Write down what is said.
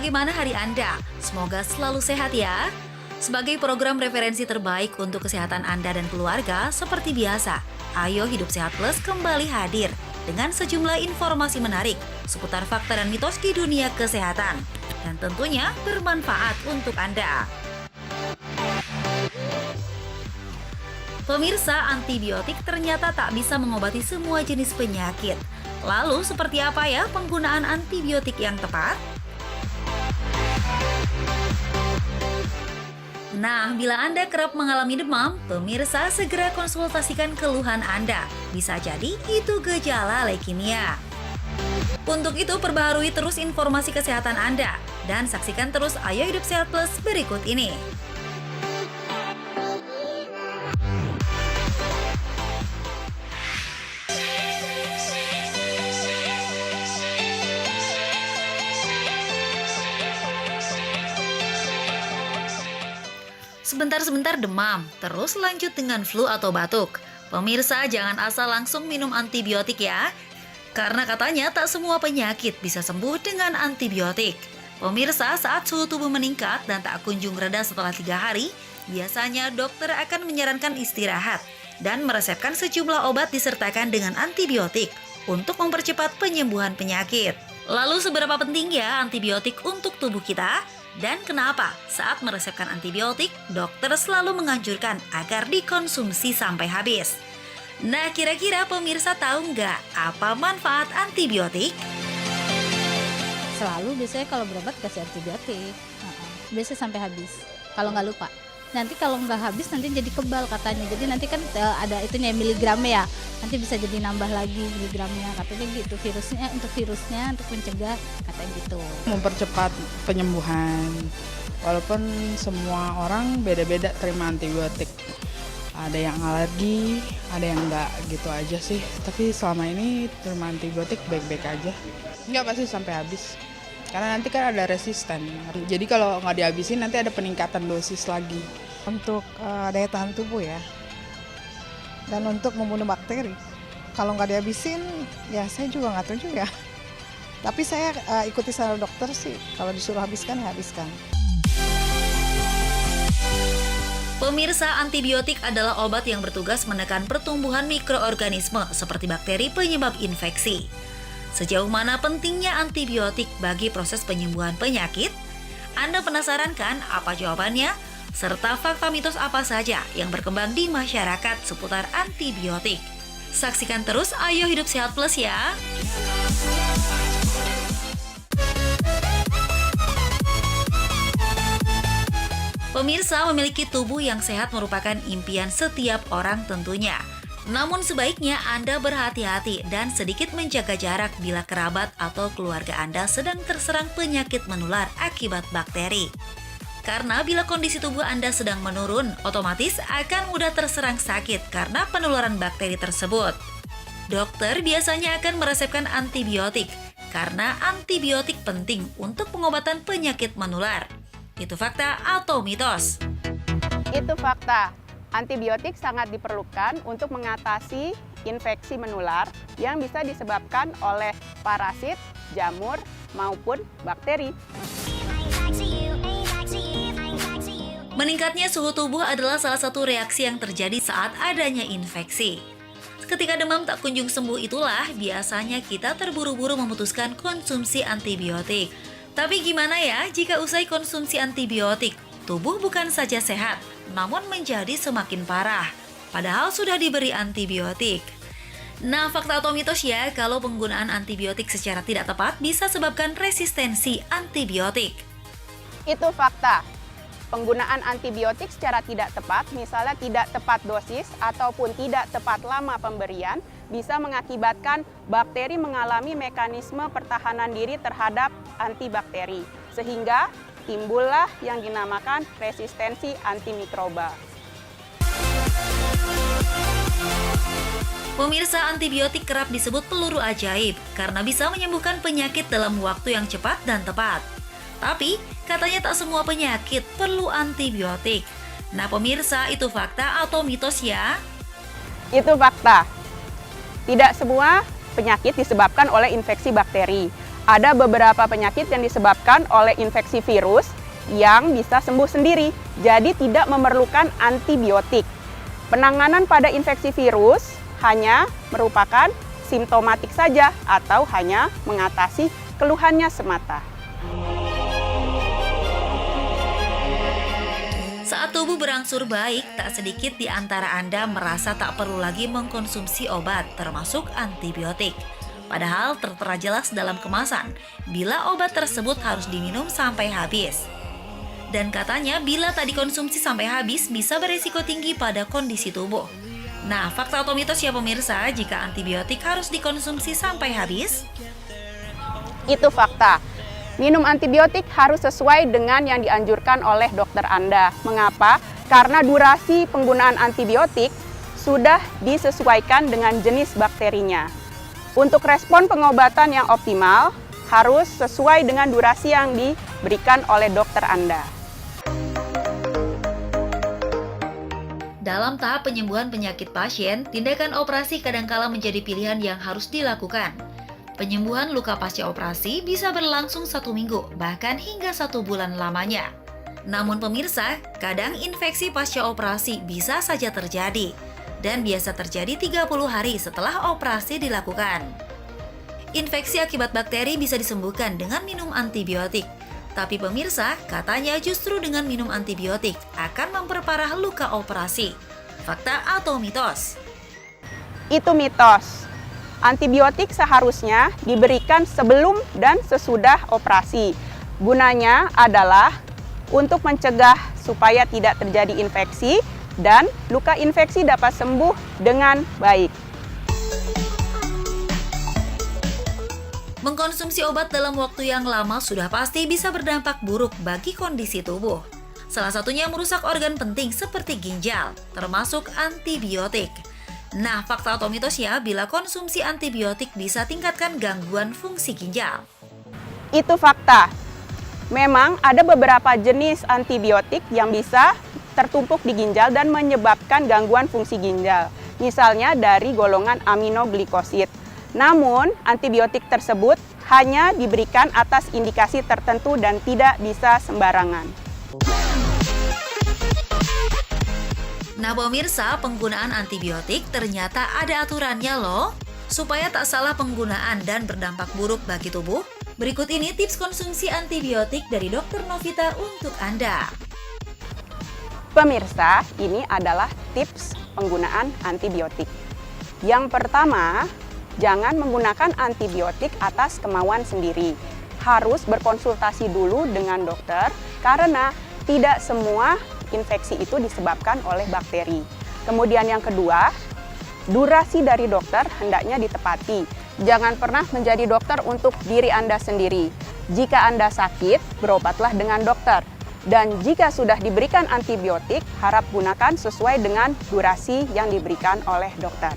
bagaimana hari Anda? Semoga selalu sehat ya. Sebagai program referensi terbaik untuk kesehatan Anda dan keluarga, seperti biasa, Ayo Hidup Sehat Plus kembali hadir dengan sejumlah informasi menarik seputar fakta dan mitos di dunia kesehatan. Dan tentunya bermanfaat untuk Anda. Pemirsa, antibiotik ternyata tak bisa mengobati semua jenis penyakit. Lalu, seperti apa ya penggunaan antibiotik yang tepat? Nah, bila Anda kerap mengalami demam, pemirsa segera konsultasikan keluhan Anda. Bisa jadi itu gejala leukemia. Untuk itu, perbaharui terus informasi kesehatan Anda. Dan saksikan terus Ayo Hidup Sehat Plus berikut ini. Sebentar-sebentar demam, terus lanjut dengan flu atau batuk. Pemirsa, jangan asal langsung minum antibiotik ya. Karena katanya tak semua penyakit bisa sembuh dengan antibiotik. Pemirsa, saat suhu tubuh meningkat dan tak kunjung reda setelah 3 hari, biasanya dokter akan menyarankan istirahat dan meresepkan sejumlah obat disertakan dengan antibiotik untuk mempercepat penyembuhan penyakit. Lalu seberapa penting ya antibiotik untuk tubuh kita? Dan kenapa saat meresepkan antibiotik, dokter selalu menganjurkan agar dikonsumsi sampai habis? Nah, kira-kira pemirsa tahu nggak apa manfaat antibiotik? Selalu biasanya kalau berobat kasih antibiotik, biasanya sampai habis, kalau nggak lupa. Nanti kalau nggak habis nanti jadi kebal katanya, jadi nanti kan ada itunya miligramnya ya, nanti bisa jadi nambah lagi miligramnya katanya gitu, untuk virusnya untuk mencegah katanya gitu. Mempercepat penyembuhan, walaupun semua orang beda-beda terima antibiotik. Ada yang alergi, ada yang enggak gitu aja sih. Tapi selama ini terima antibiotik baik-baik aja. Enggak pasti sampai habis. Karena nanti kan ada resisten. Jadi kalau nggak dihabisin nanti ada peningkatan dosis lagi. Untuk daya tahan tubuh ya. Dan untuk membunuh bakteri. Kalau nggak dihabisin, ya saya juga nggak tahu juga. Tapi saya ikuti saran dokter sih. Kalau disuruh habiskan, ya habiskan. Pemirsa, antibiotik adalah obat yang bertugas menekan pertumbuhan mikroorganisme seperti bakteri penyebab infeksi. Sejauh mana pentingnya antibiotik bagi proses penyembuhan penyakit? Anda penasaran kan apa jawabannya? Serta fakta mitos apa saja yang berkembang di masyarakat seputar antibiotik? Saksikan terus Ayo Hidup Sehat Plus ya! Pemirsa, memiliki tubuh yang sehat merupakan impian setiap orang tentunya. Namun sebaiknya Anda berhati-hati dan sedikit menjaga jarak bila kerabat atau keluarga Anda sedang terserang penyakit menular akibat bakteri. Karena bila kondisi tubuh Anda sedang menurun, otomatis akan mudah terserang sakit karena penularan bakteri tersebut. Dokter biasanya akan meresepkan antibiotik karena antibiotik penting untuk pengobatan penyakit menular. Itu fakta atau mitos? Itu fakta. Antibiotik sangat diperlukan untuk mengatasi infeksi menular yang bisa disebabkan oleh parasit, jamur, maupun bakteri. Meningkatnya suhu tubuh adalah salah satu reaksi yang terjadi saat adanya infeksi. Ketika demam tak kunjung sembuh itulah biasanya kita terburu-buru memutuskan konsumsi antibiotik. Tapi gimana ya jika usai konsumsi antibiotik, tubuh bukan saja sehat, namun menjadi semakin parah, padahal sudah diberi antibiotik. Nah, fakta atau mitos ya, kalau penggunaan antibiotik secara tidak tepat bisa sebabkan resistensi antibiotik. Itu fakta. Penggunaan antibiotik secara tidak tepat, misalnya tidak tepat dosis ataupun tidak tepat lama pemberian, bisa mengakibatkan bakteri mengalami mekanisme pertahanan diri terhadap antibakteri, sehingga timbullah yang dinamakan resistensi antimikroba. Pemirsa, antibiotik kerap disebut peluru ajaib karena bisa menyembuhkan penyakit dalam waktu yang cepat dan tepat. Tapi, katanya tak semua penyakit perlu antibiotik. Nah, pemirsa, itu fakta atau mitos ya? Itu fakta. Tidak semua penyakit disebabkan oleh infeksi bakteri. Ada beberapa penyakit yang disebabkan oleh infeksi virus yang bisa sembuh sendiri, jadi tidak memerlukan antibiotik. Penanganan pada infeksi virus hanya merupakan simptomatik saja atau hanya mengatasi keluhannya semata. Saat tubuh berangsur baik, tak sedikit di antara Anda merasa tak perlu lagi mengkonsumsi obat, termasuk antibiotik. Padahal tertera jelas dalam kemasan, bila obat tersebut harus diminum sampai habis. Dan katanya bila tak dikonsumsi sampai habis bisa beresiko tinggi pada kondisi tubuh. Nah, fakta atau mitos ya pemirsa, jika antibiotik harus dikonsumsi sampai habis? Itu fakta. Minum antibiotik harus sesuai dengan yang dianjurkan oleh dokter Anda. Mengapa? Karena durasi penggunaan antibiotik sudah disesuaikan dengan jenis bakterinya. Untuk respon pengobatan yang optimal, harus sesuai dengan durasi yang diberikan oleh dokter Anda. Dalam tahap penyembuhan penyakit pasien, tindakan operasi kadangkala menjadi pilihan yang harus dilakukan. Penyembuhan luka pasca operasi bisa berlangsung 1 minggu, bahkan hingga 1 bulan lamanya. Namun pemirsa, kadang infeksi pasca operasi bisa saja terjadi, dan biasa terjadi 30 hari setelah operasi dilakukan. Infeksi akibat bakteri bisa disembuhkan dengan minum antibiotik. Tapi pemirsa, katanya justru dengan minum antibiotik akan memperparah luka operasi. Fakta atau mitos? Itu mitos. Antibiotik seharusnya diberikan sebelum dan sesudah operasi. Gunanya adalah untuk mencegah supaya tidak terjadi infeksi dan luka infeksi dapat sembuh dengan baik. Mengkonsumsi obat dalam waktu yang lama sudah pasti bisa berdampak buruk bagi kondisi tubuh. Salah satunya merusak organ penting seperti ginjal, termasuk antibiotik. Nah, fakta atau mitos ya, bila konsumsi antibiotik bisa tingkatkan gangguan fungsi ginjal? Itu fakta. Memang ada beberapa jenis antibiotik yang bisa tertumpuk di ginjal dan menyebabkan gangguan fungsi ginjal. Misalnya dari golongan aminoglikosid. Namun, antibiotik tersebut hanya diberikan atas indikasi tertentu dan tidak bisa sembarangan. Nah pemirsa, penggunaan antibiotik ternyata ada aturannya loh. Supaya tak salah penggunaan dan berdampak buruk bagi tubuh, berikut ini tips konsumsi antibiotik dari Dr. Novita untuk Anda. Pemirsa, ini adalah tips penggunaan antibiotik. Yang pertama, jangan menggunakan antibiotik atas kemauan sendiri. Harus berkonsultasi dulu dengan dokter karena tidak semua infeksi itu disebabkan oleh bakteri. Kemudian yang kedua, durasi dari dokter hendaknya ditepati. Jangan pernah menjadi dokter untuk diri Anda sendiri. Jika Anda sakit, berobatlah dengan dokter. Dan jika sudah diberikan antibiotik, harap gunakan sesuai dengan durasi yang diberikan oleh dokter.